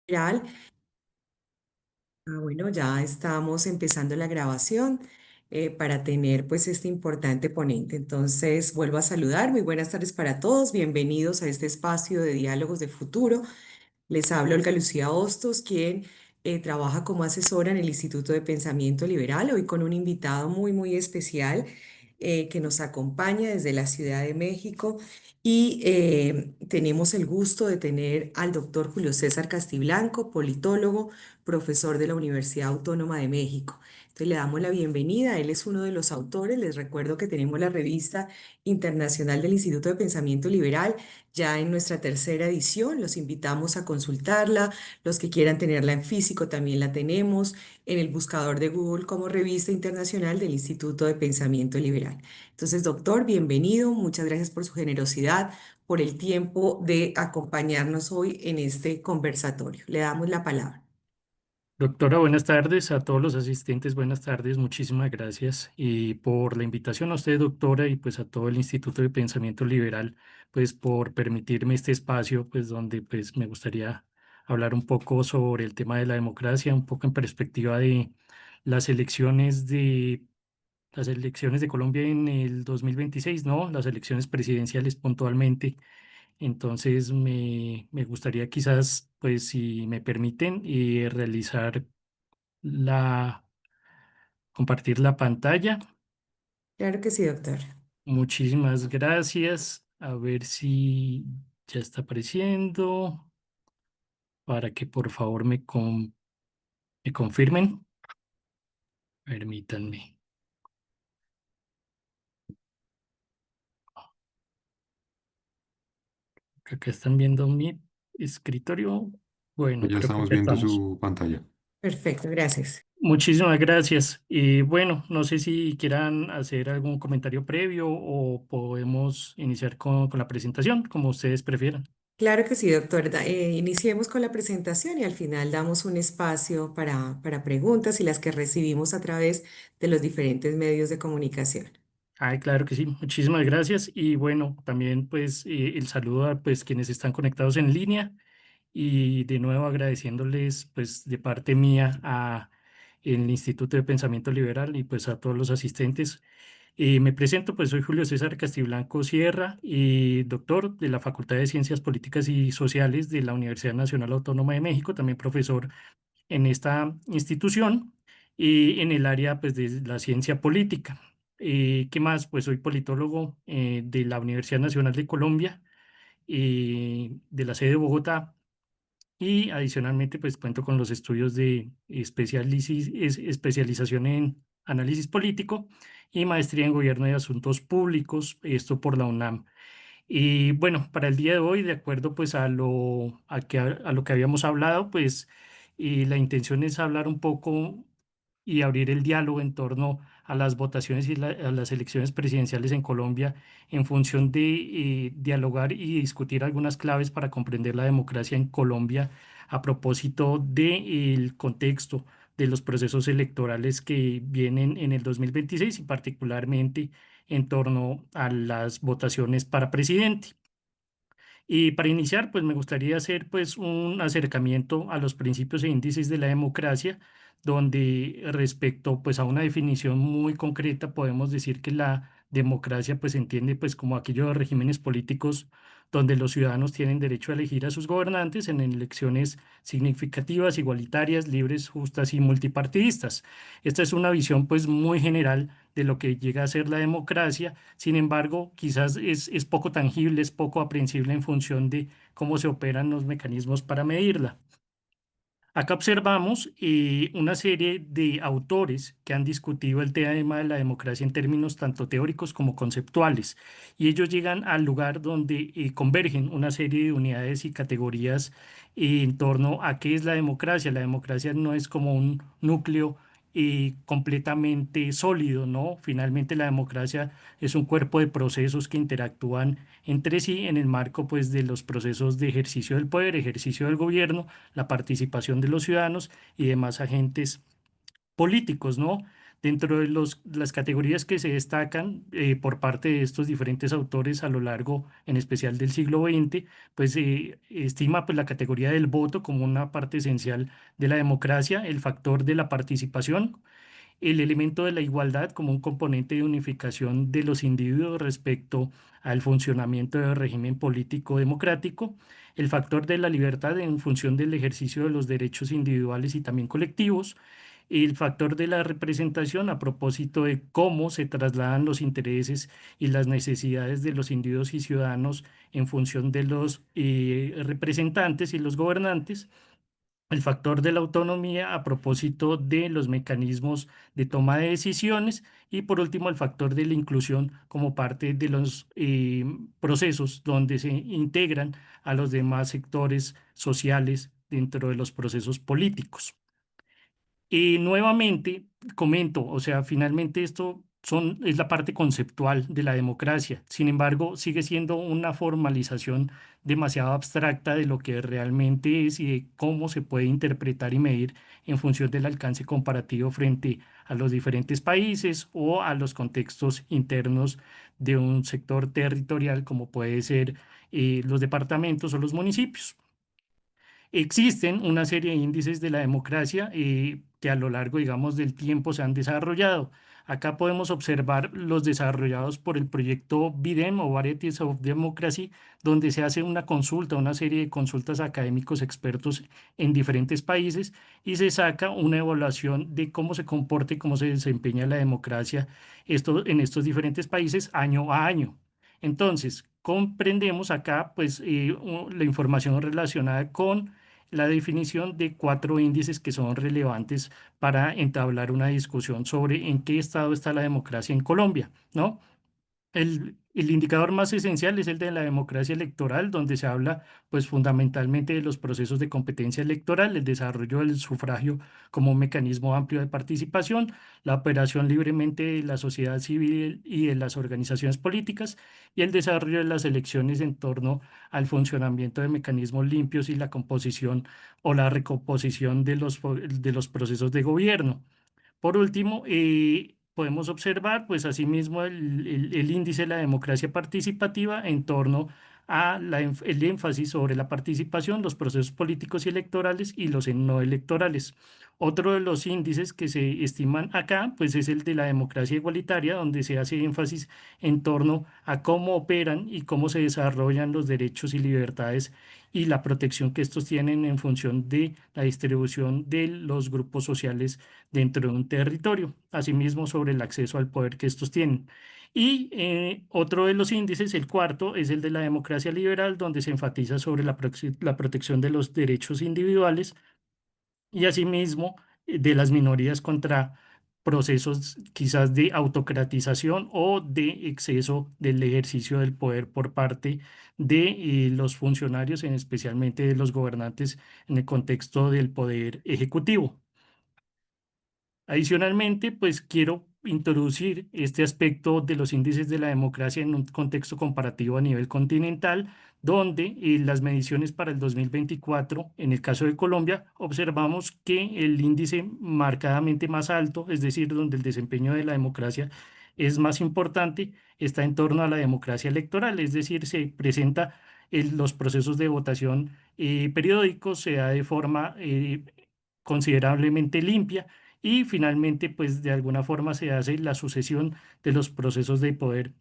General. Bueno, ya estamos empezando la grabación para tener pues este importante ponente. Entonces, vuelvo a saludar. Muy buenas tardes para todos. Bienvenidos a este espacio de diálogos de futuro. Les habla Olga Lucía Hostos, quien trabaja como asesora en el Instituto de Pensamiento Liberal, hoy con un invitado muy especial que nos acompaña desde la Ciudad de México y tenemos el gusto de tener al doctor Julio César Castiblanco, politólogo, profesor de la Universidad Autónoma de México. Entonces le damos la bienvenida, él es uno de los autores, les recuerdo que tenemos la revista internacional del Instituto de Pensamiento Liberal ya en nuestra tercera edición. Los invitamos a consultarla. Los que quieran tenerla en físico también la tenemos en el buscador de Google como Revista Internacional del Instituto de Pensamiento Liberal. Entonces, doctor, bienvenido. Muchas gracias por su generosidad, por el tiempo de acompañarnos hoy en este conversatorio. Le damos la palabra. Doctora, buenas tardes. A todos los asistentes, buenas tardes. Muchísimas gracias y por la invitación a usted, doctora, y pues a todo el Instituto de Pensamiento Liberal, pues por permitirme este espacio, pues donde pues me gustaría hablar un poco sobre el tema de la democracia, un poco en perspectiva de las elecciones de las elecciones de Colombia en el 2026, ¿no? Las elecciones presidenciales puntualmente. Entonces, me gustaría quizás, pues, si me permiten, realizar la, compartir la pantalla. Claro que sí, doctor. Muchísimas gracias. A ver si ya está apareciendo para que por favor me confirmen. Permítanme. Acá están viendo mi escritorio. Bueno, Pues ya creo que estamos acá viendo estamos. su pantalla. Perfecto, gracias. Muchísimas gracias. Y bueno, no sé si quieran hacer algún comentario previo o podemos iniciar con la presentación, como ustedes prefieran. Claro que sí, doctor. Iniciemos con la presentación y al final damos un espacio para preguntas y las que recibimos a través de los diferentes medios de comunicación. Ay, claro que sí, muchísimas gracias. Y bueno, también pues el saludo a pues quienes están conectados en línea y de nuevo agradeciéndoles pues de parte mía a el Instituto de Pensamiento Liberal y pues a todos los asistentes. Me presento, pues soy Julio César Castiblanco Sierra y doctor de la Facultad de Ciencias Políticas y Sociales de la Universidad Nacional Autónoma de México, también profesor en esta institución y en el área pues, de la ciencia política. ¿Qué más? Pues soy politólogo de la Universidad Nacional de Colombia, de la sede de Bogotá, y adicionalmente pues cuento con los estudios de especialización en análisis político y maestría en gobierno de asuntos públicos, esto por la UNAM. Y bueno, para el día de hoy, de acuerdo pues a lo que habíamos hablado, pues la intención es hablar un poco y abrir el diálogo en torno a las votaciones y a las elecciones presidenciales en Colombia en función de dialogar y discutir algunas claves para comprender la democracia en Colombia a propósito del contexto de los procesos electorales que vienen en el 2026 y particularmente en torno a las votaciones para presidente. Y para iniciar, pues me gustaría hacer pues un acercamiento a los principios e índices de la democracia, donde respecto pues a una definición muy concreta podemos decir que la democracia pues se entiende pues como aquellos regímenes políticos donde los ciudadanos tienen derecho a elegir a sus gobernantes en elecciones significativas, igualitarias, libres, justas y multipartidistas. Esta es una visión pues muy general de lo que llega a ser la democracia. Sin embargo, quizás es poco tangible, es poco aprensible en función de cómo se operan los mecanismos para medirla. Acá observamos una serie de autores que han discutido el tema de la democracia en términos tanto teóricos como conceptuales, y ellos llegan al lugar donde convergen una serie de unidades y categorías en torno a qué es la democracia. La democracia no es como un núcleo completamente sólido, ¿no? Finalmente la democracia es un cuerpo de procesos que interactúan entre sí en el marco, pues, de los procesos de ejercicio del poder, ejercicio del gobierno, la participación de los ciudadanos y demás agentes políticos, ¿no? Dentro de las categorías que se destacan por parte de estos diferentes autores a lo largo, en especial del siglo XX, pues estima pues, la categoría del voto como una parte esencial de la democracia, el factor de la participación, el elemento de la igualdad como un componente de unificación de los individuos respecto al funcionamiento del régimen político democrático, el factor de la libertad en función del ejercicio de los derechos individuales y también colectivos, el factor de la representación a propósito de cómo se trasladan los intereses y las necesidades de los individuos y ciudadanos en función de los representantes y los gobernantes, el factor de la autonomía a propósito de los mecanismos de toma de decisiones y por último el factor de la inclusión como parte de los procesos donde se integran a los demás sectores sociales dentro de los procesos políticos. Y nuevamente comento, o sea, finalmente es la parte conceptual de la democracia. Sin embargo, sigue siendo una formalización demasiado abstracta de lo que realmente es y de cómo se puede interpretar y medir en función del alcance comparativo frente a los diferentes países o a los contextos internos de un sector territorial como puede ser los departamentos o los municipios. Existen una serie de índices de la democracia que a lo largo, digamos, del tiempo se han desarrollado. Acá podemos observar los desarrollados por el proyecto BIDEM o Varieties of Democracy, donde se hace una consulta, una serie de consultas a académicos expertos en diferentes países y se saca una evaluación de cómo se comporta y cómo se desempeña la democracia en estos diferentes países año a año. Entonces, comprendemos acá pues la información relacionada con la definición de cuatro índices que son relevantes para entablar una discusión sobre en qué estado está la democracia en Colombia, ¿no? El indicador más esencial es el de la democracia electoral, donde se habla pues fundamentalmente de los procesos de competencia electoral, el desarrollo del sufragio como un mecanismo amplio de participación, la operación libremente de la sociedad civil y de las organizaciones políticas y el desarrollo de las elecciones en torno al funcionamiento de mecanismos limpios y la composición o la recomposición de de los procesos de gobierno. Por último, podemos observar, pues, asimismo, el índice de la democracia participativa en torno a el énfasis sobre la participación, los procesos políticos y electorales y los no electorales. Otro de los índices que se estiman acá, pues, es el de la democracia igualitaria, donde se hace énfasis en torno a cómo operan y cómo se desarrollan los derechos y libertades y la protección que estos tienen en función de la distribución de los grupos sociales dentro de un territorio, asimismo sobre el acceso al poder que estos tienen. Y otro de los índices, el cuarto, es el de la democracia liberal, donde se enfatiza sobre la protección de los derechos individuales y asimismo de las minorías contra procesos quizás de autocratización o de exceso del ejercicio del poder por parte de los funcionarios, en especialmente de los gobernantes en el contexto del poder ejecutivo. Adicionalmente, pues quiero introducir este aspecto de los índices de la democracia en un contexto comparativo a nivel continental, donde las mediciones para el 2024, en el caso de Colombia, observamos que el índice marcadamente más alto, es decir, donde el desempeño de la democracia es más importante, está en torno a la democracia electoral, es decir, se presenta los procesos de votación periódicos, se da de forma considerablemente limpia y finalmente, pues de alguna forma se hace la sucesión de los procesos de poder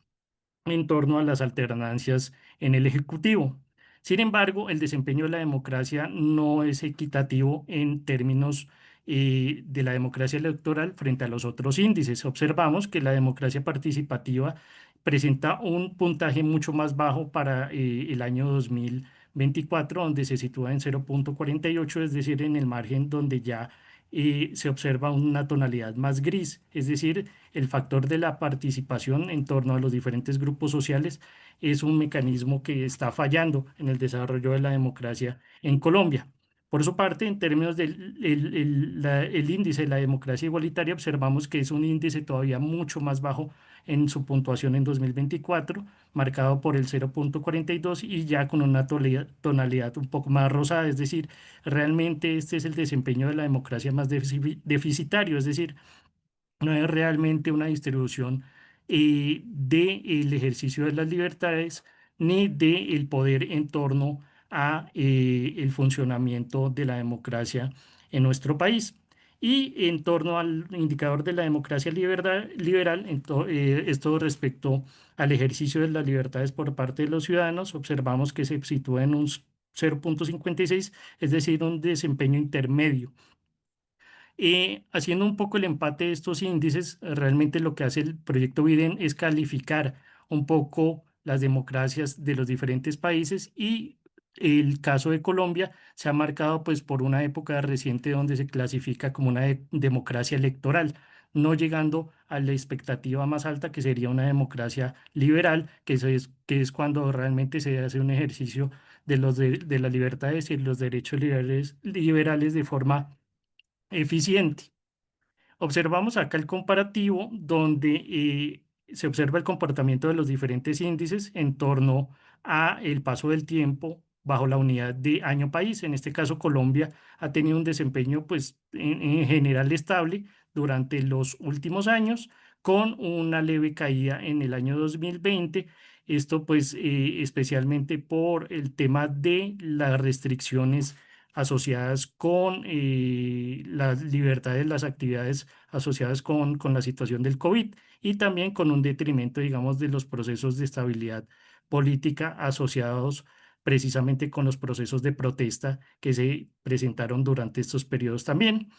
en torno a las alternancias en el Ejecutivo. Sin embargo, el desempeño de la democracia no es equitativo en términos de la democracia electoral frente a los otros índices. Observamos que la democracia participativa presenta un puntaje mucho más bajo para el año 2024, donde se sitúa en 0,48, es decir, en el margen donde ya se observa una tonalidad más gris, es decir, el factor de la participación en torno a los diferentes grupos sociales es un mecanismo que está fallando en el desarrollo de la democracia en Colombia. Por su parte, en términos del el índice de la democracia igualitaria, observamos que es un índice todavía mucho más bajo en su puntuación en 2024, marcado por el 0,42 y ya con una tonalidad un poco más rosada, es decir, realmente este es el desempeño de la democracia más deficitario, es decir, no es realmente una distribución del ejercicio de las libertades ni del poder en torno a el funcionamiento de la democracia en nuestro país. Y en torno al indicador de la democracia liberal, esto respecto al ejercicio de las libertades por parte de los ciudadanos, observamos que se sitúa en un 0,56, es decir, un desempeño intermedio. Haciendo un poco el empate de estos índices, realmente lo que hace el proyecto Biden es calificar un poco las democracias de los diferentes países y el caso de Colombia se ha marcado pues por una época reciente donde se clasifica como una democracia electoral, no llegando a la expectativa más alta que sería una democracia liberal, que es cuando realmente se hace un ejercicio de las libertades y los derechos liberales de forma eficiente. Observamos acá el comparativo donde se observa el comportamiento de los diferentes índices en torno a el paso del tiempo bajo la unidad de año país. En este caso, Colombia ha tenido un desempeño pues en general estable durante los últimos años con una leve caída en el año 2020. Esto pues especialmente por el tema de las restricciones asociadas con las libertades, las actividades asociadas con la situación del COVID y también con un detrimento, digamos, de los procesos de estabilidad política asociados precisamente con los procesos de protesta que se presentaron durante estos periodos también.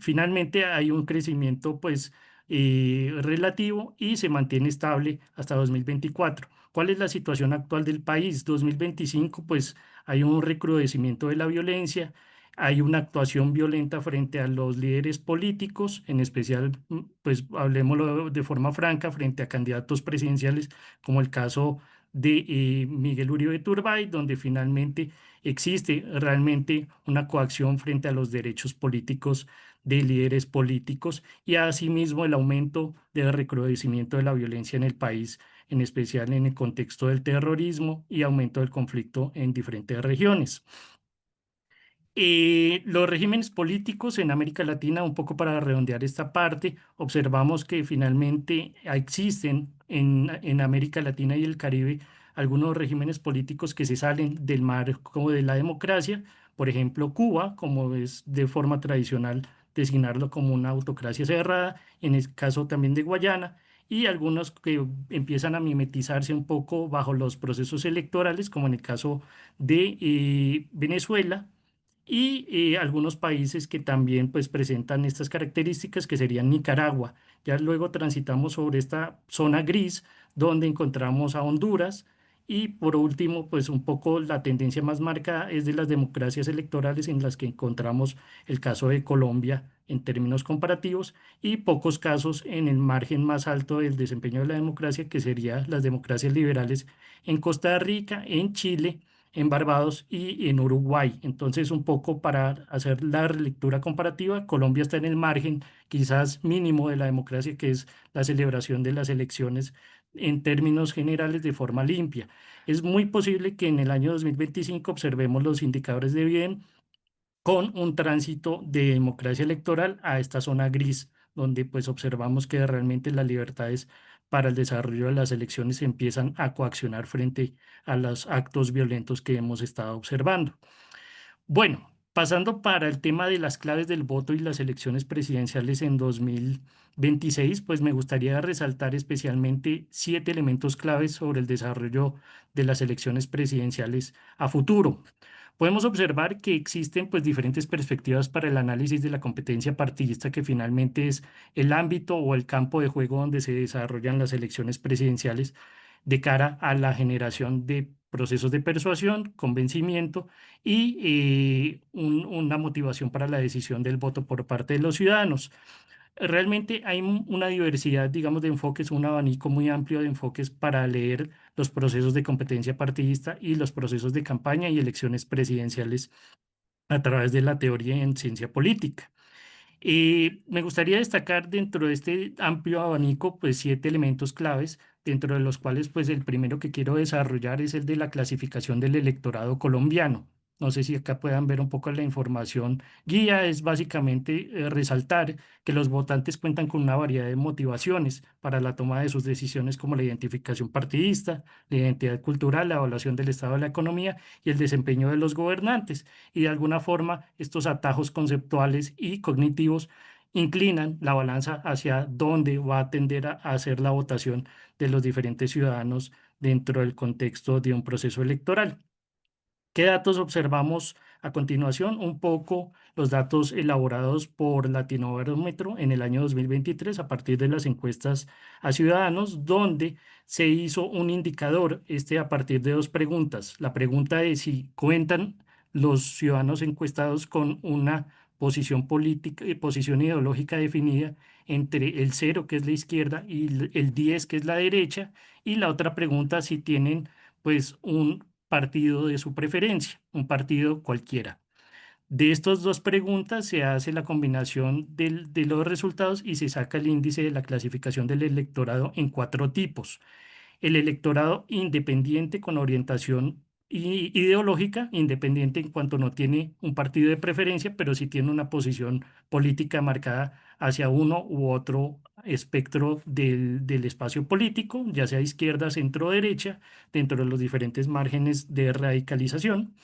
Finalmente hay un crecimiento pues relativo y se mantiene estable hasta 2024. ¿Cuál es la situación actual del país? 2025 pues hay un recrudecimiento de la violencia, hay una actuación violenta frente a los líderes políticos, en especial pues hablemoslo de forma franca frente a candidatos presidenciales como el caso de Miguel Uribe Turbay, donde finalmente existe realmente una coacción frente a los derechos políticos de líderes políticos y asimismo el aumento del recrudecimiento de la violencia en el país, en especial en el contexto del terrorismo y aumento del conflicto en diferentes regiones. Los regímenes políticos en América Latina, un poco para redondear esta parte, observamos que finalmente existen en América Latina y el Caribe algunos regímenes políticos que se salen del marco de la democracia, por ejemplo Cuba, como es de forma tradicional designarlo como una autocracia cerrada, en el caso también de Guayana, y algunos que empiezan a mimetizarse un poco bajo los procesos electorales, como en el caso de Venezuela y algunos países que también pues presentan estas características que serían Nicaragua. Ya luego transitamos sobre esta zona gris donde encontramos a Honduras y por último pues un poco la tendencia más marcada es de las democracias electorales en las que encontramos el caso de Colombia en términos comparativos y pocos casos en el margen más alto del desempeño de la democracia que serían las democracias liberales en Costa Rica, en Chile, en Barbados y en Uruguay. Entonces, un poco para hacer la lectura comparativa, Colombia está en el margen quizás mínimo de la democracia, que es la celebración de las elecciones en términos generales de forma limpia. Es muy posible que en el año 2025 observemos los indicadores de bien con un tránsito de democracia electoral a esta zona gris, donde pues observamos que realmente las libertades para el desarrollo de las elecciones se empiezan a coaccionar frente a los actos violentos que hemos estado observando. Bueno, pasando para el tema de las claves del voto y las elecciones presidenciales en 2026, pues me gustaría resaltar especialmente 7 elementos claves sobre el desarrollo de las elecciones presidenciales a futuro. Podemos observar que existen pues diferentes perspectivas para el análisis de la competencia partidista que finalmente es el ámbito o el campo de juego donde se desarrollan las elecciones presidenciales de cara a la generación de procesos de persuasión, convencimiento y una motivación para la decisión del voto por parte de los ciudadanos. Realmente hay una diversidad, digamos, de enfoques, un abanico muy amplio de enfoques para leer los procesos de competencia partidista y los procesos de campaña y elecciones presidenciales a través de la teoría en ciencia política. Me gustaría destacar dentro de este amplio abanico, pues 7 elementos claves, dentro de los cuales, pues el primero que quiero desarrollar es el de la clasificación del electorado colombiano. No sé si acá puedan ver un poco la información. Guía es básicamente resaltar que los votantes cuentan con una variedad de motivaciones para la toma de sus decisiones, como la identificación partidista, la identidad cultural, la evaluación del estado de la economía y el desempeño de los gobernantes. Y de alguna forma, estos atajos conceptuales y cognitivos inclinan la balanza hacia dónde va a tender a hacer la votación de los diferentes ciudadanos dentro del contexto de un proceso electoral. ¿Qué datos observamos a continuación? Un poco los datos elaborados por Latinobarómetro en el año 2023 a partir de las encuestas a ciudadanos, donde se hizo un indicador, a partir de dos preguntas. La pregunta de si cuentan los ciudadanos encuestados con una posición política y posición ideológica definida entre el cero, que es la izquierda, y el 10, que es la derecha. Y la otra pregunta, si tienen pues un partido de su preferencia, un partido cualquiera. De estas dos preguntas se hace la combinación de los resultados y se saca el índice de la clasificación del electorado en cuatro tipos: el electorado independiente con orientación ideológica, independiente en cuanto no tiene un partido de preferencia, pero sí tiene una posición política marcada hacia uno u otro espectro del espacio político, ya sea izquierda, centro o derecha, dentro de los diferentes márgenes de radicalización.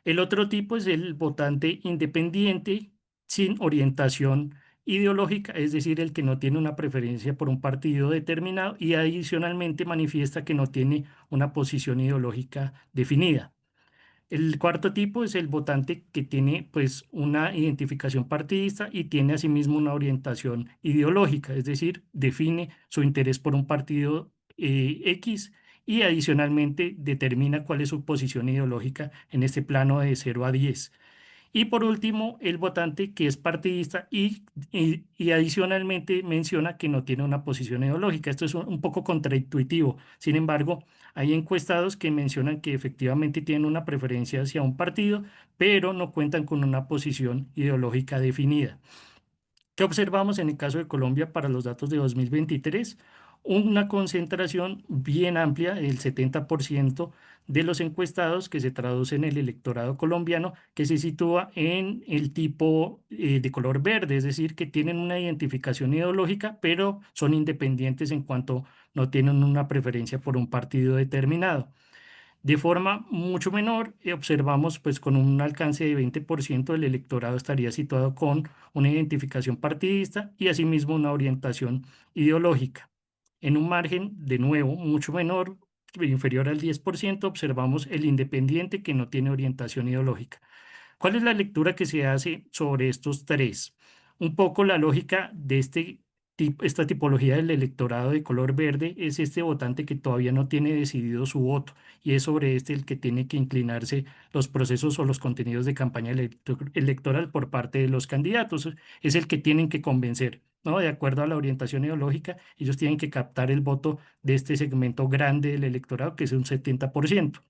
El otro tipo es el votante independiente sin orientación ideológica, es decir, el que no tiene una preferencia por un partido determinado y adicionalmente manifiesta que no tiene una posición ideológica definida. El cuarto tipo es el votante que tiene pues una identificación partidista y tiene asimismo una orientación ideológica, es decir, define su interés por un partido X y adicionalmente determina cuál es su posición ideológica en este plano de 0 a 10. Y por último, el votante que es partidista y adicionalmente menciona que no tiene una posición ideológica. Esto es un poco contraintuitivo. Sin embargo, hay encuestados que mencionan que efectivamente tienen una preferencia hacia un partido, pero no cuentan con una posición ideológica definida. ¿Qué observamos en el caso de Colombia para los datos de 2023? Una concentración bien amplia, el 70% de los encuestados, que se traduce en el electorado colombiano, que se sitúa en el tipo de color verde, es decir, que tienen una identificación ideológica, pero son independientes en cuanto no tienen una preferencia por un partido determinado. De forma mucho menor, observamos pues con un alcance de 20% del electorado estaría situado con una identificación partidista y asimismo una orientación ideológica. En un margen de nuevo mucho menor, inferior al 10%, observamos el independiente que no tiene orientación ideológica. ¿Cuál es la lectura que se hace sobre estos tres? Un poco la lógica de esta tipología del electorado de color verde es este votante que todavía no tiene decidido su voto y es sobre este el que tiene que inclinarse los procesos o los contenidos de campaña electoral por parte de los candidatos. Es el que tienen que convencer, ¿no? De acuerdo a la orientación ideológica, ellos tienen que captar el voto de este segmento grande del electorado, que es un 70%.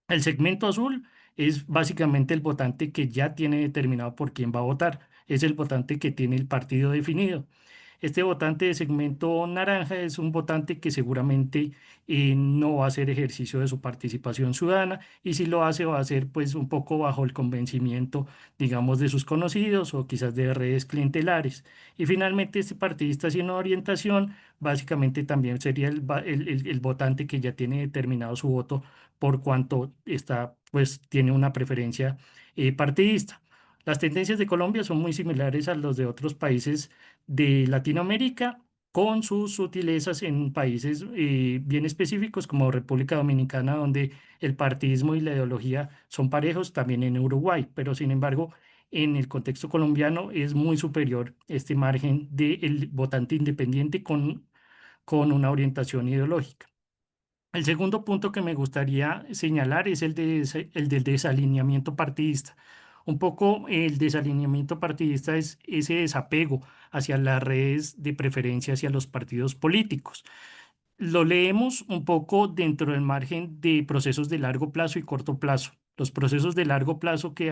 El segmento azul es básicamente el votante que ya tiene determinado por quién va a votar. Es el votante que tiene el partido definido. Este votante de segmento naranja es un votante que seguramente no va a hacer ejercicio de su participación ciudadana y si lo hace va a hacer pues un poco bajo el convencimiento, digamos, de sus conocidos o quizás de redes clientelares. Y finalmente este partidista sin orientación básicamente también sería el votante que ya tiene determinado su voto por cuanto está, pues, tiene una preferencia partidista. Las tendencias de Colombia son muy similares a los de otros países de Latinoamérica, con sus sutilezas en países bien específicos como República Dominicana, donde el partidismo y la ideología son parejos, también en Uruguay, pero sin embargo, en el contexto colombiano es muy superior este margen del votante independiente con una orientación ideológica. El segundo punto que me gustaría señalar es el del desalineamiento partidista. Un poco el desalineamiento partidista es ese desapego hacia las redes de preferencia hacia los partidos políticos. Lo leemos un poco dentro del margen de procesos de largo plazo y corto plazo. Los procesos de largo plazo que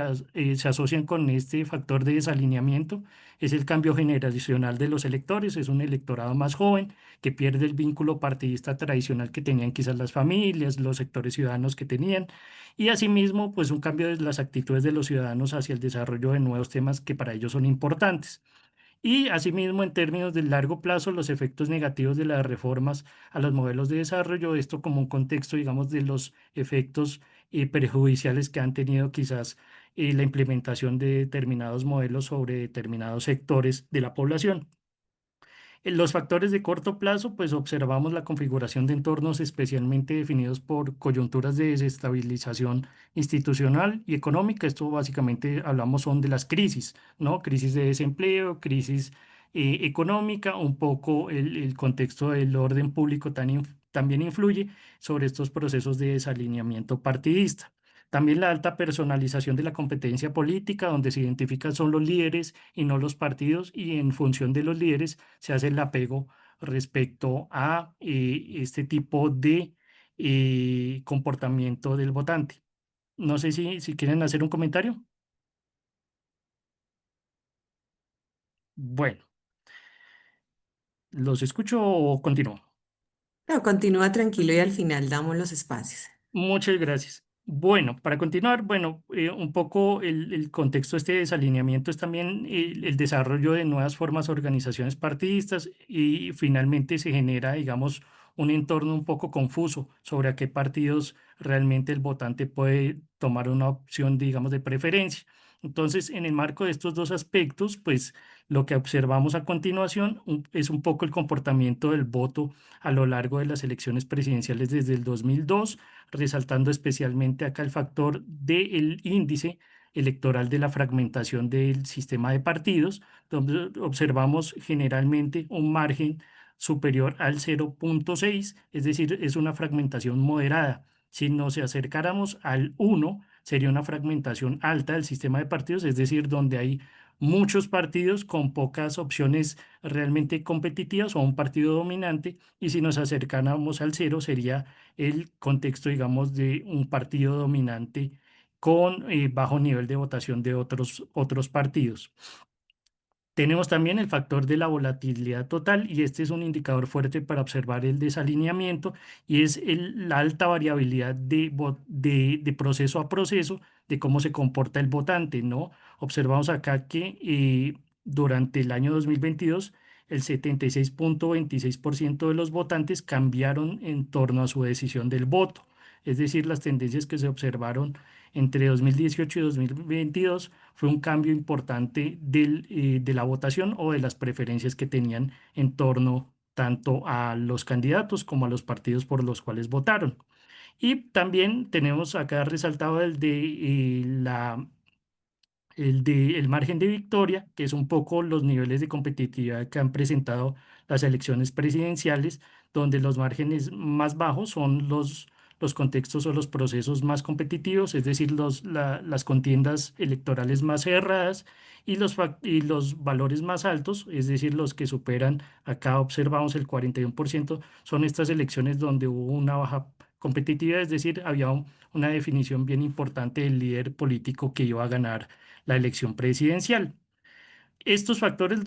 se asocian con este factor de desalineamiento es el cambio generacional de los electores, es un electorado más joven que pierde el vínculo partidista tradicional que tenían quizás las familias, los sectores ciudadanos que tenían, y asimismo, pues un cambio de las actitudes de los ciudadanos hacia el desarrollo de nuevos temas que para ellos son importantes. Y asimismo, en términos de largo plazo, los efectos negativos de las reformas a los modelos de desarrollo, esto como un contexto, digamos, de los efectos perjudiciales que han tenido quizás la implementación de determinados modelos sobre determinados sectores de la población. En los factores de corto plazo, pues observamos la configuración de entornos especialmente definidos por coyunturas de desestabilización institucional y económica. Esto básicamente hablamos son de las crisis, ¿no? Crisis de desempleo, crisis económica, un poco el contexto del orden público también influye sobre estos procesos de desalineamiento partidista. También la alta personalización de la competencia política, donde se identifican son los líderes y no los partidos, y en función de los líderes se hace el apego respecto a este tipo de comportamiento del votante. No sé si quieren hacer un comentario. Bueno, ¿los escucho o continúo? No, continúa tranquilo y al final damos los espacios. Muchas gracias. Bueno, para continuar, bueno, un poco el contexto de este desalineamiento es también el desarrollo de nuevas formas de organizaciones partidistas y finalmente se genera, digamos, un entorno un poco confuso sobre a qué partidos realmente el votante puede tomar una opción, digamos, de preferencia. Entonces, en el marco de estos dos aspectos, pues lo que observamos a continuación es un poco el comportamiento del voto a lo largo de las elecciones presidenciales desde el 2002, resaltando especialmente acá el factor del índice electoral de la fragmentación del sistema de partidos, donde observamos generalmente un margen superior al 0,6, es decir, es una fragmentación moderada. Si nos acercáramos al 1, sería una fragmentación alta del sistema de partidos, es decir, donde hay muchos partidos con pocas opciones realmente competitivas o un partido dominante, y si nos acercáramos al 0 sería el contexto, digamos, de un partido dominante con bajo nivel de votación de otros partidos. Tenemos también el factor de la volatilidad total, y este es un indicador fuerte para observar el desalineamiento, y es la alta variabilidad de proceso a proceso de cómo se comporta el votante, ¿no? Observamos acá que durante el año 2022 el 76,26% de los votantes cambiaron en torno a su decisión del voto. Es decir, las tendencias que se observaron entre 2018 y 2022 fue un cambio importante de la votación o de las preferencias que tenían en torno tanto a los candidatos como a los partidos por los cuales votaron. Y también tenemos acá resaltado el margen de victoria, que es un poco los niveles de competitividad que han presentado las elecciones presidenciales, donde los márgenes más bajos son los contextos o los procesos más competitivos, es decir, las contiendas electorales más cerradas, y los valores más altos, es decir, los que superan, acá observamos el 41%, son estas elecciones donde hubo una baja competitividad, es decir, había una definición bien importante del líder político que iba a ganar la elección presidencial. Estos factores,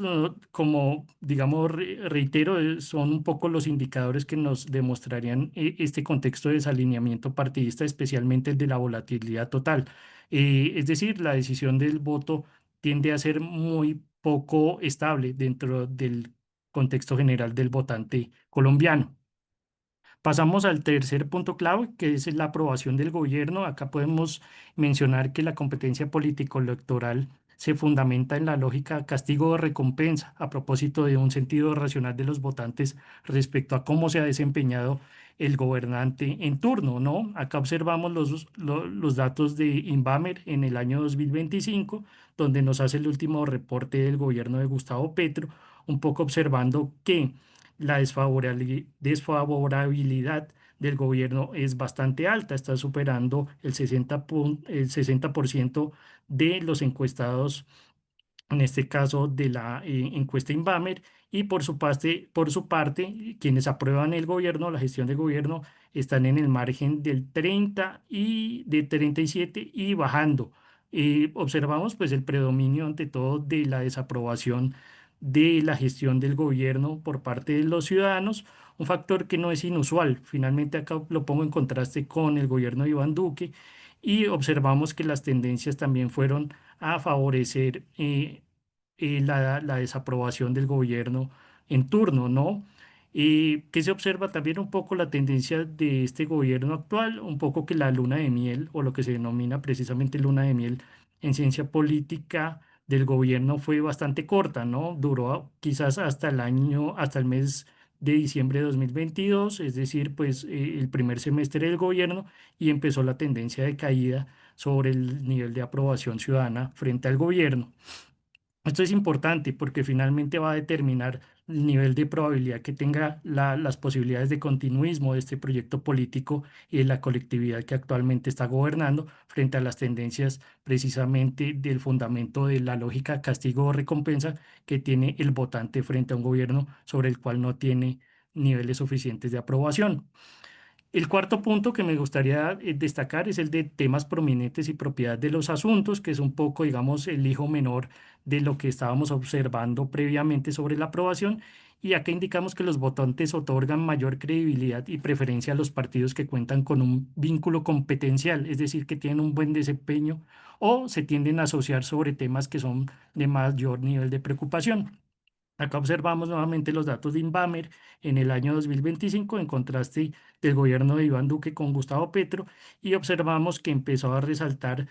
como digamos, reitero, son un poco los indicadores que nos demostrarían este contexto de desalineamiento partidista, especialmente el de la volatilidad total. Es decir, la decisión del voto tiende a ser muy poco estable dentro del contexto general del votante colombiano. Pasamos al tercer punto clave, que es la aprobación del gobierno. Acá podemos mencionar que la competencia político-electoral se fundamenta en la lógica castigo-recompensa a propósito de un sentido racional de los votantes respecto a cómo se ha desempeñado el gobernante en turno, ¿no? Acá observamos los datos de Invamer en el año 2025, donde nos hace el último reporte del gobierno de Gustavo Petro, un poco observando que la desfavorabilidad del gobierno es bastante alta, está superando el 60% de los encuestados en este caso de la encuesta Inbamer, y por su parte, quienes aprueban el gobierno, la gestión del gobierno, están en el margen del 30 y de 37 y bajando. Observamos pues el predominio ante todo de la desaprobación de la gestión del gobierno por parte de los ciudadanos, un factor que no es inusual. Finalmente acá lo pongo en contraste con el gobierno de Iván Duque y observamos que las tendencias también fueron a favorecer la desaprobación del gobierno en turno, ¿no? Que se observa también un poco la tendencia de este gobierno actual, un poco que la luna de miel, o lo que se denomina precisamente luna de miel en ciencia política del gobierno fue bastante corta, ¿no? Duró quizás hasta el año, hasta el mes de diciembre de 2022, es decir, pues el primer semestre del gobierno, y empezó la tendencia de caída sobre el nivel de aprobación ciudadana frente al gobierno. Esto es importante porque finalmente va a determinar el nivel de probabilidad que tenga las posibilidades de continuismo de este proyecto político y de la colectividad que actualmente está gobernando frente a las tendencias precisamente del fundamento de la lógica castigo o recompensa que tiene el votante frente a un gobierno sobre el cual no tiene niveles suficientes de aprobación. El cuarto punto que me gustaría destacar es el de temas prominentes y propiedad de los asuntos, que es un poco, digamos, el hijo menor de lo que estábamos observando previamente sobre la aprobación. Y acá indicamos que los votantes otorgan mayor credibilidad y preferencia a los partidos que cuentan con un vínculo competencial, es decir, que tienen un buen desempeño o se tienden a asociar sobre temas que son de mayor nivel de preocupación. Acá observamos nuevamente los datos de Inbamer en el año 2025 en contraste del gobierno de Iván Duque con Gustavo Petro, y observamos que empezó a resaltar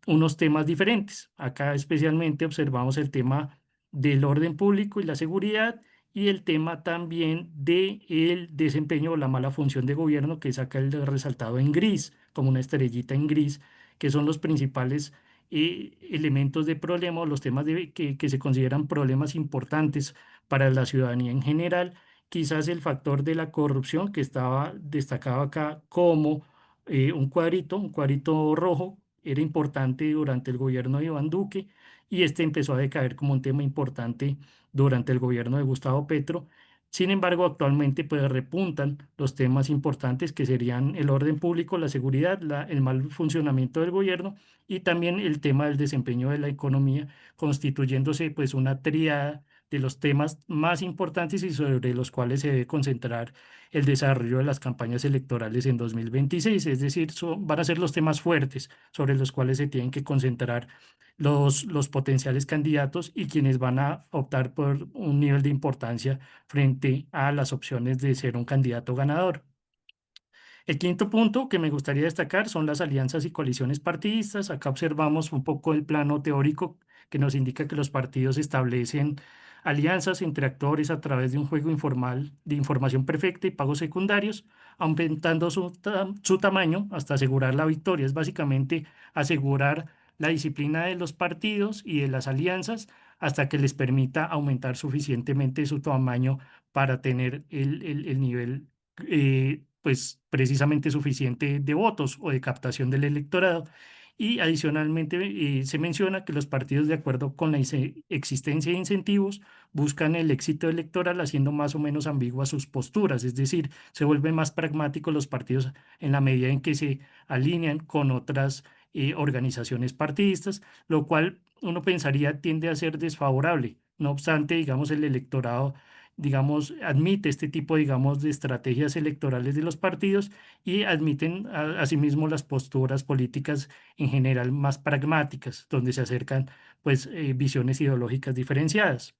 unos temas diferentes. Acá especialmente observamos el tema del orden público y la seguridad, y el tema también del desempeño o la mala función de gobierno, que es acá el resaltado en gris, como una estrellita en gris, que son los principales elementos de problema o los temas que se consideran problemas importantes para la ciudadanía en general. Quizás el factor de la corrupción que estaba destacado acá como un cuadrito rojo, era importante durante el gobierno de Iván Duque, y este empezó a decaer como un tema importante durante el gobierno de Gustavo Petro. Sin embargo, actualmente pues repuntan los temas importantes que serían el orden público, la seguridad, el mal funcionamiento del gobierno y también el tema del desempeño de la economía, constituyéndose pues una tríada de los temas más importantes y sobre los cuales se debe concentrar el desarrollo de las campañas electorales en 2026. Es decir, van a ser los temas fuertes sobre los cuales se tienen que concentrar los potenciales candidatos y quienes van a optar por un nivel de importancia frente a las opciones de ser un candidato ganador. El quinto punto que me gustaría destacar son las alianzas y coaliciones partidistas. Acá observamos un poco el plano teórico que nos indica que los partidos establecen alianzas entre actores a través de un juego informal de información perfecta y pagos secundarios, aumentando su tamaño hasta asegurar la victoria. Es básicamente asegurar la disciplina de los partidos y de las alianzas hasta que les permita aumentar suficientemente su tamaño para tener el nivel pues precisamente suficiente de votos o de captación del electorado. Y adicionalmente se menciona que los partidos, de acuerdo con la existencia de incentivos, buscan el éxito electoral haciendo más o menos ambiguas sus posturas, es decir, se vuelven más pragmáticos los partidos en la medida en que se alinean con otras organizaciones partidistas, lo cual uno pensaría tiende a ser desfavorable. No obstante, digamos, el electorado digamos, admite este tipo, digamos, de estrategias electorales de los partidos y admiten asimismo las posturas políticas en general más pragmáticas, donde se acercan, pues, visiones ideológicas diferenciadas.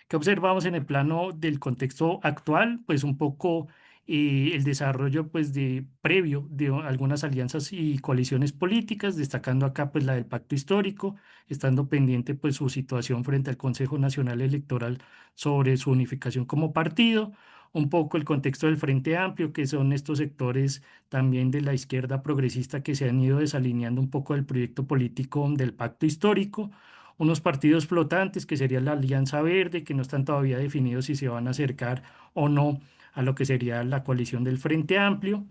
¿Qué observamos en el plano del contexto actual? Pues un poco el desarrollo pues de previo de algunas alianzas y coaliciones políticas, destacando acá pues la del pacto histórico, estando pendiente pues su situación frente al Consejo Nacional Electoral sobre su unificación como partido, un poco el contexto del Frente Amplio, que son estos sectores también de la izquierda progresista que se han ido desalineando un poco del proyecto político del pacto histórico, unos partidos flotantes que sería la Alianza Verde, que no están todavía definidos si se van a acercar o no a lo que sería la coalición del Frente Amplio,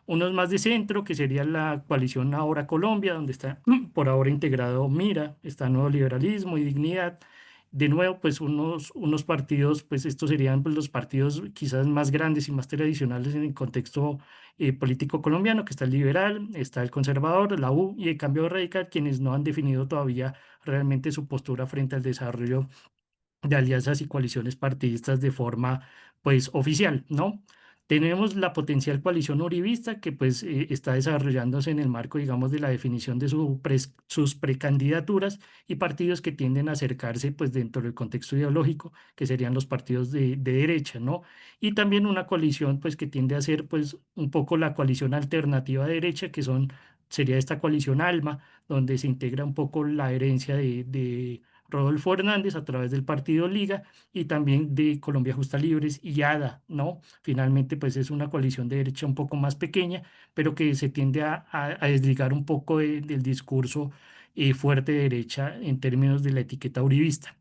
unos más de centro, que sería la coalición Ahora Colombia, donde está por ahora integrado Mira, está Nuevo Liberalismo y Dignidad. De nuevo, pues unos partidos, pues estos serían pues, los partidos quizás más grandes y más tradicionales en el contexto político colombiano, que está el liberal, está el conservador, la U y el cambio radical, quienes no han definido todavía realmente su postura frente al desarrollo de alianzas y coaliciones partidistas de forma pues oficial, ¿no? Tenemos la potencial coalición uribista que pues está desarrollándose en el marco, digamos, de la definición de sus precandidaturas y partidos que tienden a acercarse pues dentro del contexto ideológico, que serían los partidos de derecha, ¿no? Y también una coalición pues que tiende a ser pues un poco la coalición alternativa de derecha, sería esta coalición ALMA, donde se integra un poco la herencia de Rodolfo Hernández a través del partido Liga y también de Colombia Justa Libres y ADA, ¿no? Finalmente, pues es una coalición de derecha un poco más pequeña, pero que se tiende a desligar un poco del discurso fuerte de derecha en términos de la etiqueta uribista.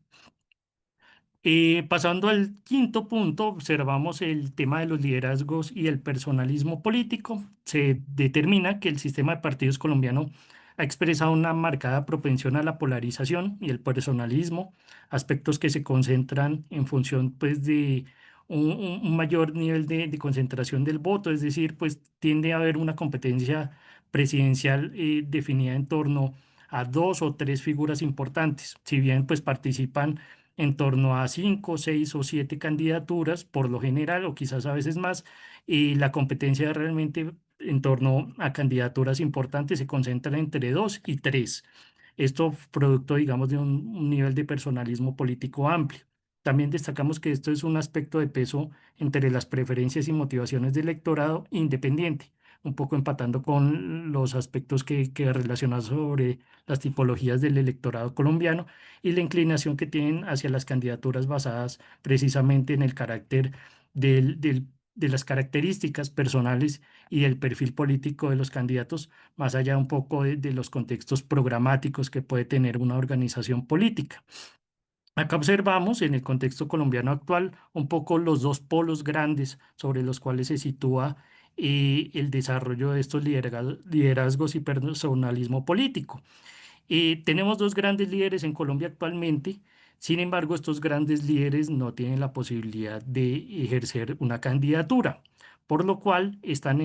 Pasando al quinto punto, observamos el tema de los liderazgos y el personalismo político. Se determina que el sistema de partidos colombiano ha expresado una marcada propensión a la polarización y el personalismo, aspectos que se concentran en función pues, de un mayor nivel de concentración del voto, es decir, pues tiende a haber una competencia presidencial definida en torno a dos o tres figuras importantes, si bien pues participan en torno a cinco, seis o siete candidaturas, por lo general, o quizás a veces más, y la competencia realmente en torno a candidaturas importantes se concentra entre dos y tres. Esto producto, digamos, de un nivel de personalismo político amplio. También destacamos que esto es un aspecto de peso entre las preferencias y motivaciones del electorado independiente, un poco empatando con los aspectos que relacionan sobre las tipologías del electorado colombiano y la inclinación que tienen hacia las candidaturas basadas precisamente en el carácter de las características personales y el perfil político de los candidatos, más allá un poco de los contextos programáticos que puede tener una organización política. Acá observamos en el contexto colombiano actual un poco los dos polos grandes sobre los cuales se sitúa el desarrollo de estos liderazgos y personalismo político. Tenemos dos grandes líderes en Colombia actualmente. Sin embargo, estos grandes líderes no tienen la posibilidad de ejercer una candidatura, por lo cual están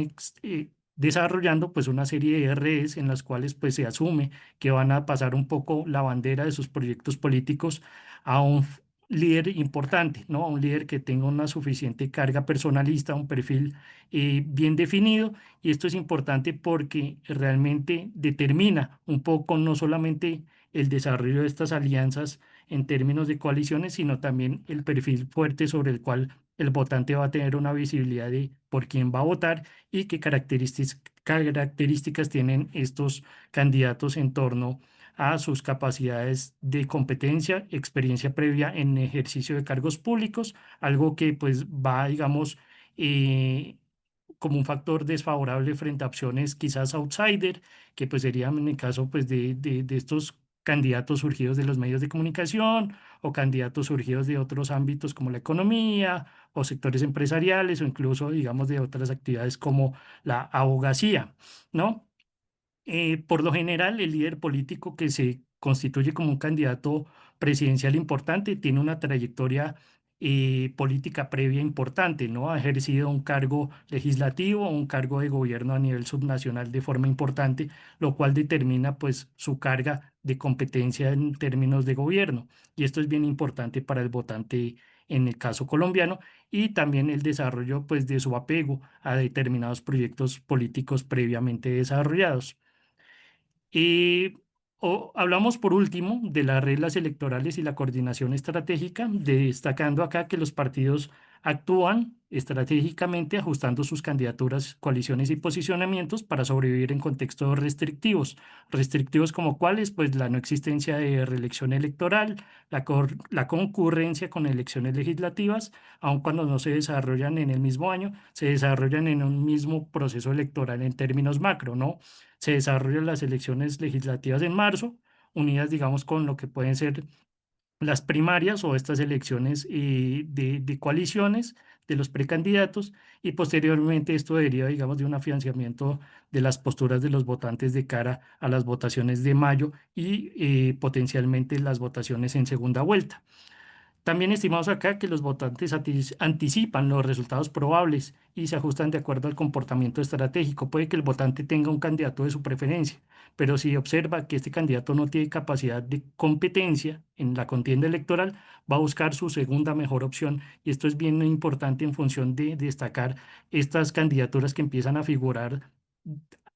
desarrollando pues una serie de REs en las cuales pues se asume que van a pasar un poco la bandera de sus proyectos políticos a un líder importante, ¿no? A un líder que tenga una suficiente carga personalista, un perfil bien definido, y esto es importante porque realmente determina un poco no solamente el desarrollo de estas alianzas en términos de coaliciones, sino también el perfil fuerte sobre el cual el votante va a tener una visibilidad de por quién va a votar y qué características tienen estos candidatos en torno a sus capacidades de competencia, experiencia previa en ejercicio de cargos públicos, algo que pues va, digamos, eh, como un factor desfavorable frente a opciones quizás outsider, que pues serían en el caso pues de estos candidatos surgidos de los medios de comunicación o candidatos surgidos de otros ámbitos como la economía o sectores empresariales o incluso digamos de otras actividades como la abogacía, ¿no? Por lo general, el líder político que se constituye como un candidato presidencial importante tiene una trayectoria política previa importante, ¿no? Ha ejercido un cargo legislativo o un cargo de gobierno a nivel subnacional de forma importante, lo cual determina pues su carga de competencia en términos de gobierno. Y esto es bien importante para el votante en el caso colombiano y también el desarrollo pues de su apego a determinados proyectos políticos previamente desarrollados. Y hablamos por último de las reglas electorales y la coordinación estratégica, destacando acá que los partidos actúan estratégicamente ajustando sus candidaturas, coaliciones y posicionamientos para sobrevivir en contextos restrictivos. Restrictivos como cuáles, pues la no existencia de reelección electoral, la concurrencia con elecciones legislativas, aun cuando no se desarrollan en el mismo año, se desarrollan en un mismo proceso electoral en términos macro, ¿no? Se desarrollan las elecciones legislativas en marzo, unidas, digamos, con lo que pueden ser las primarias o estas elecciones de coaliciones de los precandidatos y posteriormente esto deriva, digamos, de un afianzamiento de las posturas de los votantes de cara a las votaciones de mayo y potencialmente las votaciones en segunda vuelta. También estimamos acá que los votantes anticipan los resultados probables y se ajustan de acuerdo al comportamiento estratégico. Puede que el votante tenga un candidato de su preferencia, pero si observa que este candidato no tiene capacidad de competencia en la contienda electoral, va a buscar su segunda mejor opción. Y esto es bien importante en función de destacar estas candidaturas que empiezan a figurar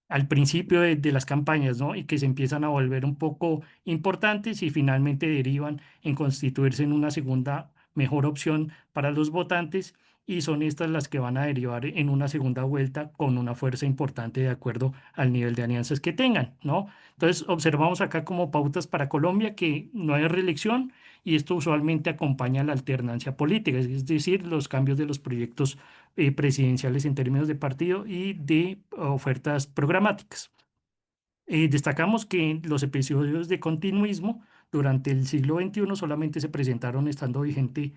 al principio de las campañas, ¿no? Y que se empiezan a volver un poco importantes y finalmente derivan en constituirse en una segunda mejor opción para los votantes y son estas las que van a derivar en una segunda vuelta con una fuerza importante de acuerdo al nivel de alianzas que tengan, ¿no? Entonces, observamos acá como pautas para Colombia que no hay reelección y esto usualmente acompaña la alternancia política, es decir, los cambios de los proyectos presidenciales en términos de partido y de ofertas programáticas. Destacamos que los episodios de continuismo durante el siglo XXI solamente se presentaron estando vigente